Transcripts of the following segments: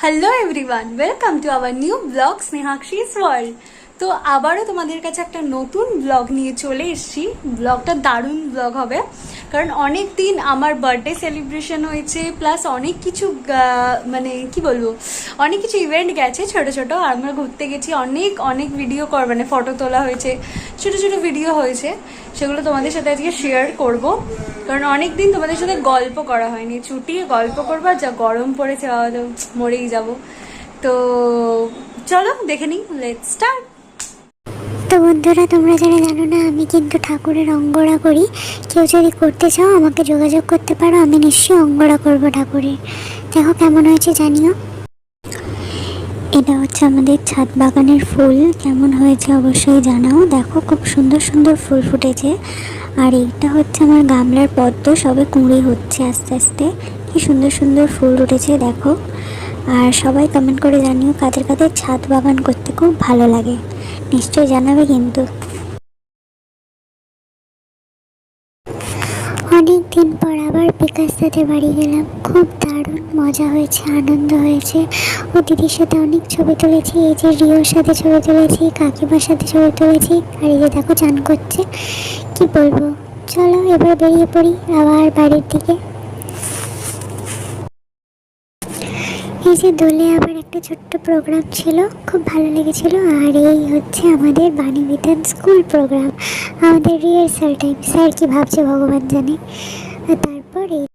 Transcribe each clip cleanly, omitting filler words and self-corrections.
Hello everyone, welcome to our new blog Snehakshi's world. তো আবারও তোমাদের কাছে একটা নতুন ব্লগ নিয়ে চলে এসেছি। ব্লগটা দারুণ ব্লগ হবে, কারণ অনেক দিন আমার বার্থডে সেলিব্রেশন হয়েছে, প্লাস অনেক কিছু মানে কি বলবো, অনেক কিছু ইভেন্ট গেছে ছোট ছোট। আর আমরা ঘুরতে গেছি, অনেক অনেক ভিডিও মানে ফটো তোলা হয়েছে, ছোট ছোট ভিডিও হয়েছে, সেগুলো তোমাদের সাথে আজকে শেয়ার করব। কারণ অনেক দিন তোমাদের সাথে গল্প করা হয়নি, ছুটিয়ে গল্প করবো, যা গরম পড়েছে মরেই যাব। তো চলো দেখে নিই, লেটস স্টার্ট। তো বন্ধুরা, তোমরা যারা জানো না, আমি কিন্তু ঠাকুরের অঙ্গরা করি। কেউ যদি করতে চাও আমাকে যোগাযোগ করতে পারো, আমি নিশ্চয়ই অঙ্গরা করবো ঠাকুরের। দেখো কেমন হয়েছে জানিও। এটা হচ্ছে আমাদের ছাদ বাগানের ফুল, কেমন হয়েছে অবশ্যই জানাও। দেখো খুব সুন্দর সুন্দর ফুল ফুটেছে। আর এইটা হচ্ছে আমার গামলার পদ্ম, সবে কুঁড়ি হচ্ছে আস্তে আস্তে। কি সুন্দর সুন্দর ফুল উঠেছে দেখো। আর সবাই কমেন্ট করে জানিও কাদের কাদের ছাদ বাগান করতে খুব ভালো লাগে, নিশ্চয়ই জানাবে কিন্তু। অনেক দিন পর আবার বিকাশ সাথে বাড়ি গেলাম, খুব দারুণ মজা হয়েছে, আনন্দ হয়েছে। ও দিদির সাথে অনেক ছবি তুলেছি, এই যে রিওর সাথে ছবি তুলেছি, কাকিমার সাথে ছবি তুলেছি। আর এই যে দেখো চান করছে, কি বলবো। চলো এবার বেরিয়ে পড়ি আবার বাড়ির দিকে। এই যে দোলে আবার একটা ছোট্ট প্রোগ্রাম ছিল, খুব ভালো লেগেছিল। আর এই হচ্ছে আমাদের বাণী বিধান স্কুল প্রোগ্রাম, আমাদের রিহার্সাল টাইম। স্যার কি ভাবছে ভগবান জানে। আর তারপর এই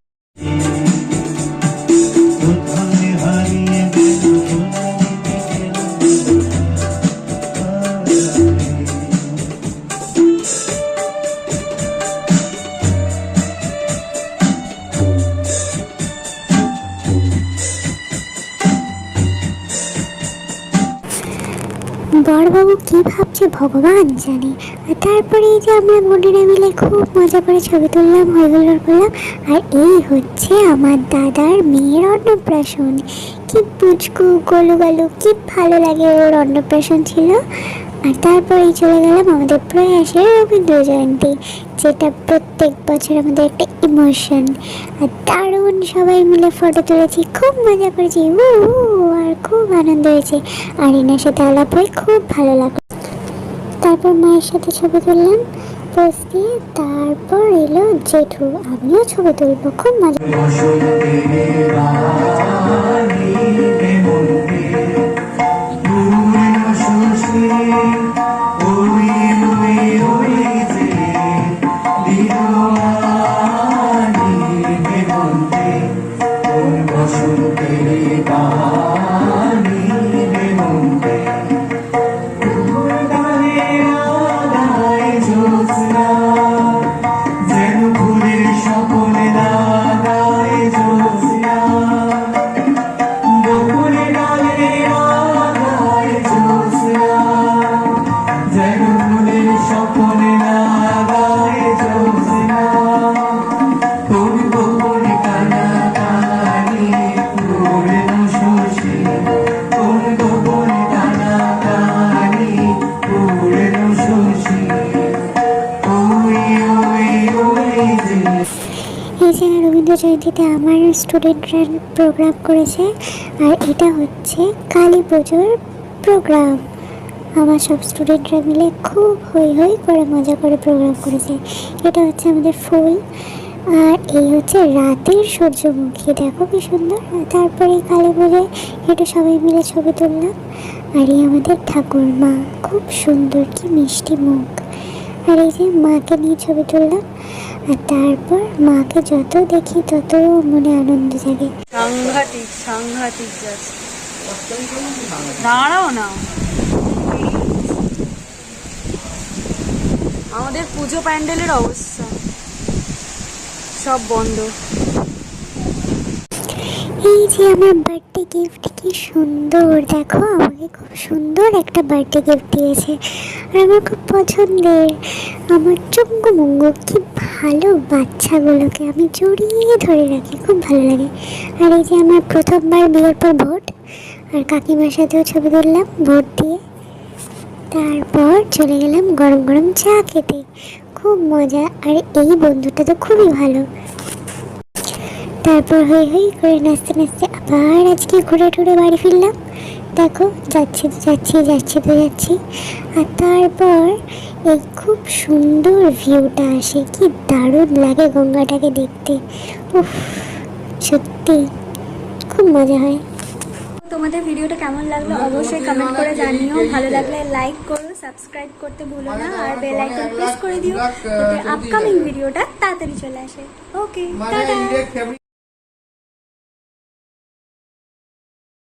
বড়বাবু কি ভাবছে ভগবান জানে। আর তারপরে এই যে আমরা বোনেরা মিলে খুব মজা করে ছবি তুললাম, হইহুল্লোড় করলাম। আর এই হচ্ছে আমার দাদার মেয়ের অন্নপ্রাশন। কি পুচকু গোলু গালু, কি ভালো লাগে, ওর অন্নপ্রাশন ছিল। আর তারপরেই চলে গেলাম আমাদের প্রয়াসের রবীন্দ্র জয়ন্তী, যেটা প্রত্যেক বছর আমাদের একটা ইমোশন। আর দারুণ সবাই মিলে ফটো তুলেছি, খুব মজা করেছি, আর খুব আনন্দ হয়েছে। আর এনার সাথে আলাপ হয়ে খুব ভালো লাগলো। তারপর মায়ের সাথে ছবি তুললাম পোস্ট দিয়ে। তারপর এলো জেঠু, আমিও ছবি তুলবো, খুব মজা। এই যে রবীন্দ্র জয়ন্তীতে আমার স্টুডেন্টরা প্রোগ্রাম করেছে। আর এটা হচ্ছে কালী পুজোর প্রোগ্রাম, আমার সব স্টুডেন্টরা মিলে খুব হই হই করে মজা করে প্রোগ্রাম করেছে। এটা হচ্ছে আমাদের ফুল। আর এই হচ্ছে রাতের সূর্যমুখী, দেখো কি সুন্দর। তারপরে কালী পুজোয় এটা সবাই মিলে ছবি তুললাম। আর এই আমাদের ঠাকুর মা, খুব সুন্দর, কি মিষ্টি মুখ। আর এই যে মাকে নিয়ে ছবি তুললাম। আর তারপর মাকে যত দেখি তত মনে আনন্দ জাগে। সাংঘাতিক সাংঘাতিক, দাঁড়াও না। আমাদের পুজো প্যান্ডেলের অবস্থা সব বন্ধ। এই যে আমার বার্থডে গিফট, কি সুন্দর দেখো, আমাকে খুব সুন্দর একটা বার্থডে গিফট দিয়েছে। আর আমার খুব পছন্দের, আমার চুঙ্গু মুঙ্গু, কি ভালো বাচ্চাগুলোকে আমি জড়িয়ে ধরে রাখি, খুব ভালো লাগে। আর এই যে আমার প্রথমবার বিয়ের পর ভোট, আর কাকিমার সাথেও ছবি তুললাম ভোট দিয়ে। তারপর চলে গেলাম গরম গরম চা খেতে, খুব মজা। আর এই বন্ধুটা তো খুবই ভালো। তারপর হই করে নাচতে নাচতে আবার আজকে ঘুরে টুরে বাড়ি ফিরলাম। দেখো যাচ্ছি তো যাচ্ছি। আর তারপর এই খুব সুন্দর ভিউটা আসে, কি দারুণ লাগে গঙ্গাটাকে দেখতে। উফ, সত্যি খুব মজা হয়। তোমাদের ভিডিওটা কেমন লাগলো অবশ্যই কমেন্ট করে জানিও। ভালো লাগলে লাইক করো, সাবস্ক্রাইব করতে ভুলো না, আর বেল আইকন প্রেস করে দিও যাতে আপকামিং ভিডিওটা তাড়াতাড়ি চলে আসে। ওকে, টাটা।